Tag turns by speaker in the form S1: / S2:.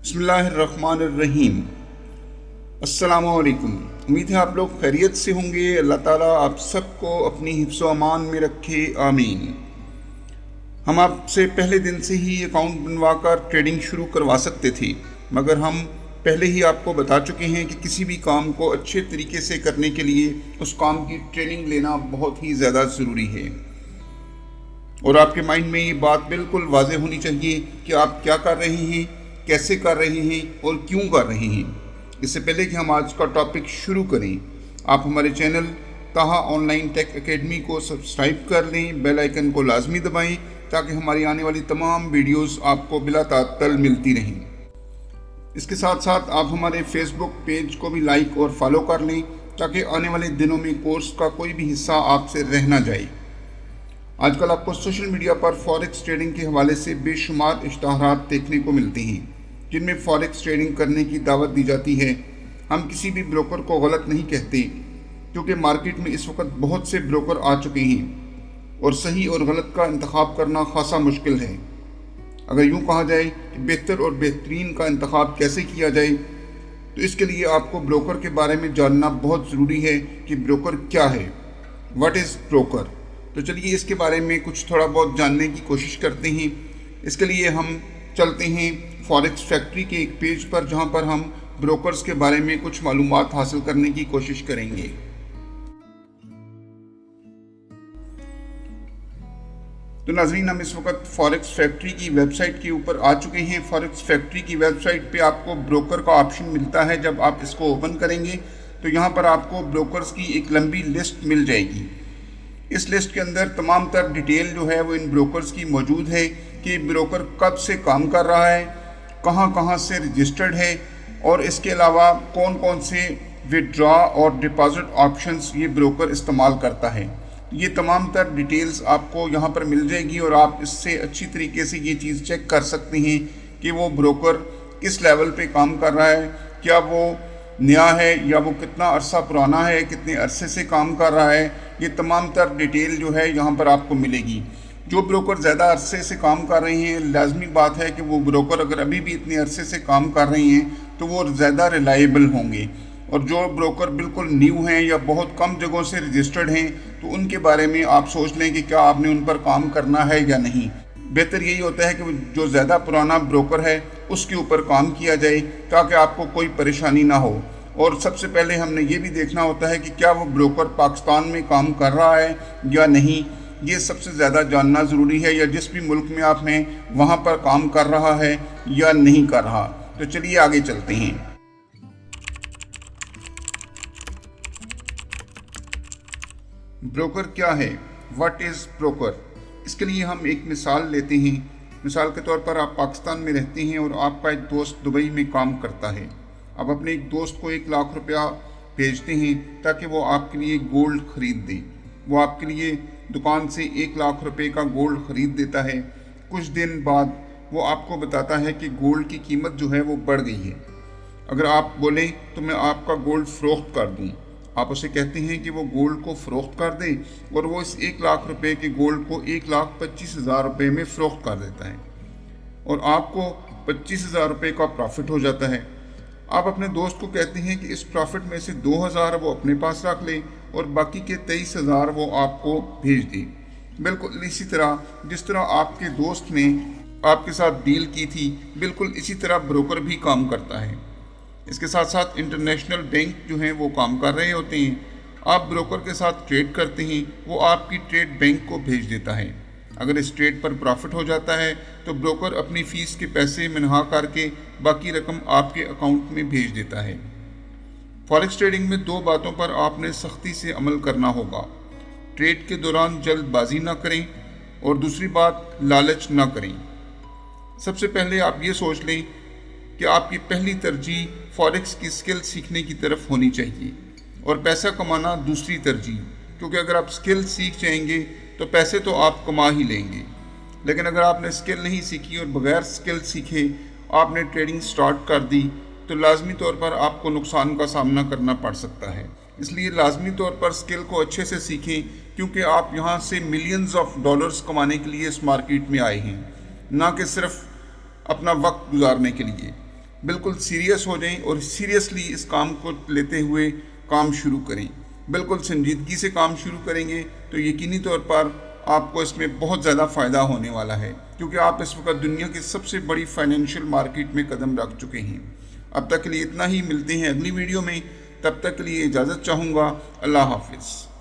S1: बिस्मिल्लाहिर्रहमानिर्रहीम। अस्सलामुअलैकुम। उम्मीद है आप लोग खैरियत से होंगे। अल्लाह ताला आप सबको अपनी हिफ्ज़ व अमान में रखे, आमीन। हम आपसे पहले दिन से ही अकाउंट बनवाकर ट्रेडिंग शुरू करवा सकते थे, मगर हम पहले ही आपको बता चुके हैं कि किसी भी काम को अच्छे तरीके से करने के लिए उस काम की ट्रेनिंग लेना बहुत ही ज़्यादा ज़रूरी है। और आपके माइंड में ये बात बिल्कुल वाज़ेह होनी चाहिए कि आप क्या कर रहे हैं, कैसे कर रहे हैं और क्यों कर रहे हैं। इससे पहले कि हम आज का टॉपिक शुरू करें, आप हमारे चैनल ताहा ऑनलाइन टेक एकेडमी को सब्सक्राइब कर लें, बेल आइकन को लाजमी दबाएं ताकि हमारी आने वाली तमाम वीडियोस आपको बिला तात्तल मिलती रहें। इसके साथ साथ आप हमारे फेसबुक पेज को भी लाइक और फॉलो कर लें ताकि आने वाले दिनों में कोर्स का कोई भी हिस्सा आपसे रह ना जाए। आजकल आपको सोशल मीडिया पर फॉरेक्स ट्रेडिंग के हवाले से बेशुमार इश्तहारात देखने को मिलते हैं जिनमें फॉरेक्स ट्रेडिंग करने की दावत दी जाती है। हम किसी भी ब्रोकर को गलत नहीं कहते, क्योंकि मार्केट में इस वक्त बहुत से ब्रोकर आ चुके हैं और सही और गलत का इंतखाब करना खासा मुश्किल है। अगर यूँ कहा जाए कि बेहतर और बेहतरीन का इंतखाब कैसे किया जाए, तो इसके लिए आपको ब्रोकर के बारे में जानना बहुत ज़रूरी है कि ब्रोकर क्या है, व्हाट इज़ ब्रोकर। तो चलिए इसके बारे में कुछ थोड़ा बहुत जानने की कोशिश करते हैं। इसके लिए हम चलते हैं फॉरेक्स फैक्ट्री के एक पेज पर, जहां पर हम ब्रोकर्स के बारे में कुछ मालूमात हासिल करने की कोशिश करेंगे। तो नाज़रीन, हम इस वक्त फॉरेक्स फैक्ट्री की वेबसाइट के ऊपर आ चुके हैं। फॉरेक्स फैक्ट्री की वेबसाइट पे आपको ब्रोकर का ऑप्शन मिलता है। जब आप इसको ओपन करेंगे तो यहाँ पर आपको ब्रोकर्स की एक लंबी लिस्ट मिल जाएगी। इस लिस्ट के अंदर तमाम तर डिटेल जो है वो इन ब्रोकर्स की मौजूद है कि ब्रोकर कब से काम कर रहा है, कहाँ कहाँ से रजिस्टर्ड है, और इसके अलावा कौन कौन से विड्रॉ और डिपॉजिट ऑप्शंस ये ब्रोकर इस्तेमाल करता है। ये तमाम तर डिटेल्स आपको यहाँ पर मिल जाएगी और आप इससे अच्छी तरीके से ये चीज़ चेक कर सकते हैं कि वो ब्रोकर किस लेवल पे काम कर रहा है, क्या वो नया है या वो कितना अरसा पुराना है, कितने अरसे से काम कर रहा है। ये तमाम तर डिटेल जो है यहाँ पर आपको मिलेगी। जो ब्रोकर ज़्यादा अरसे से काम कर रहे हैं, लाजमी बात है कि वो ब्रोकर अगर अभी भी इतने अरसे से काम कर रहे हैं तो वो ज़्यादा रिलायबल होंगे। और जो ब्रोकर बिल्कुल न्यू हैं या बहुत कम जगहों से रजिस्टर्ड हैं, तो उनके बारे में आप सोच लें कि क्या आपने उन पर काम करना है या नहीं। बेहतर यही होता है कि जो ज़्यादा पुराना ब्रोकर है उसके ऊपर काम किया जाए ताकि आपको कोई परेशानी ना हो। और सबसे पहले हमने ये भी देखना होता है कि क्या वो ब्रोकर पाकिस्तान में काम कर रहा है या नहीं। ये सबसे ज़्यादा जानना ज़रूरी है, या जिस भी मुल्क में आप हैं वहाँ पर काम कर रहा है या नहीं कर रहा। तो चलिए आगे चलते हैं। ब्रोकर क्या है, व्हाट इज़ ब्रोकर। इसके लिए हम एक मिसाल लेते हैं। मिसाल के तौर पर आप पाकिस्तान में रहते हैं और आपका एक दोस्त दुबई में काम करता है। आप अपने एक दोस्त को 1 लाख रुपया भेजते हैं ताकि वो आपके लिए गोल्ड ख़रीद दे। वो आपके लिए दुकान से 1 लाख रुपए का गोल्ड ख़रीद देता है। कुछ दिन बाद वो आपको बताता है कि गोल्ड की कीमत जो है वो बढ़ गई है। अगर आप बोलें तो मैं आपका गोल्ड फ़रोख्त कर दूं, आप उसे कहते हैं कि वो गोल्ड को फ़रोख्त कर दे, और वो इस 1 लाख रुपए के गोल्ड को 1,25,000 रुपये में फ़रोख्त कर देता है और आपको 25,000 रुपये का प्रॉफिट हो जाता है। आप अपने दोस्त को कहते हैं कि इस प्रॉफिट में से 2,000 वो अपने पास रख ले और बाकी के 23,000 वो आपको भेज दे। बिल्कुल इसी तरह जिस तरह आपके दोस्त ने आपके साथ डील की थी, बिल्कुल इसी तरह ब्रोकर भी काम करता है। इसके साथ साथ इंटरनेशनल बैंक जो हैं वो काम कर रहे होते हैं। आप ब्रोकर के साथ ट्रेड करते हैं, वो आपकी ट्रेड बैंक को भेज देता है। अगर इस ट्रेड पर प्रॉफिट हो जाता है तो ब्रोकर अपनी फ़ीस के पैसे मिनहा करके बाकी रकम आपके अकाउंट में भेज देता है। फॉरेक्स ट्रेडिंग में 2 बातों पर आपने सख्ती से अमल करना होगा। ट्रेड के दौरान जल्दबाजी ना करें और दूसरी बात, लालच ना करें। सबसे पहले आप ये सोच लें कि आपकी पहली तरजीह फॉरेक्स की स्किल सीखने की तरफ होनी चाहिए और पैसा कमाना दूसरी तरजीह, क्योंकि अगर आप स्किल सीख जाएंगे तो पैसे तो आप कमा ही लेंगे। लेकिन अगर आपने स्किल नहीं सीखी और बगैर स्किल सीखे आपने ट्रेडिंग स्टार्ट कर दी तो लाजमी तौर पर आपको नुकसान का सामना करना पड़ सकता है। इसलिए लाजमी तौर पर स्किल को अच्छे से सीखें, क्योंकि आप यहाँ से मिलियंस ऑफ डॉलर्स कमाने के लिए इस मार्केट में आए हैं, ना कि सिर्फ अपना वक्त गुजारने के लिए। बिल्कुल सीरियस हो जाएं और सीरियसली इस काम को लेते हुए काम शुरू करें। बिल्कुल संजीदगी से काम शुरू करेंगे तो यकीनी तौर पर आपको इसमें बहुत ज़्यादा फ़ायदा होने वाला है, क्योंकि आप इस वक्त दुनिया की सबसे बड़ी फाइनेंशियल मार्केट में कदम रख चुके हैं। अब तक के लिए इतना ही, मिलते हैं अगली वीडियो में, तब तक के लिए इजाज़त चाहूँगा। अल्लाह हाफिज़।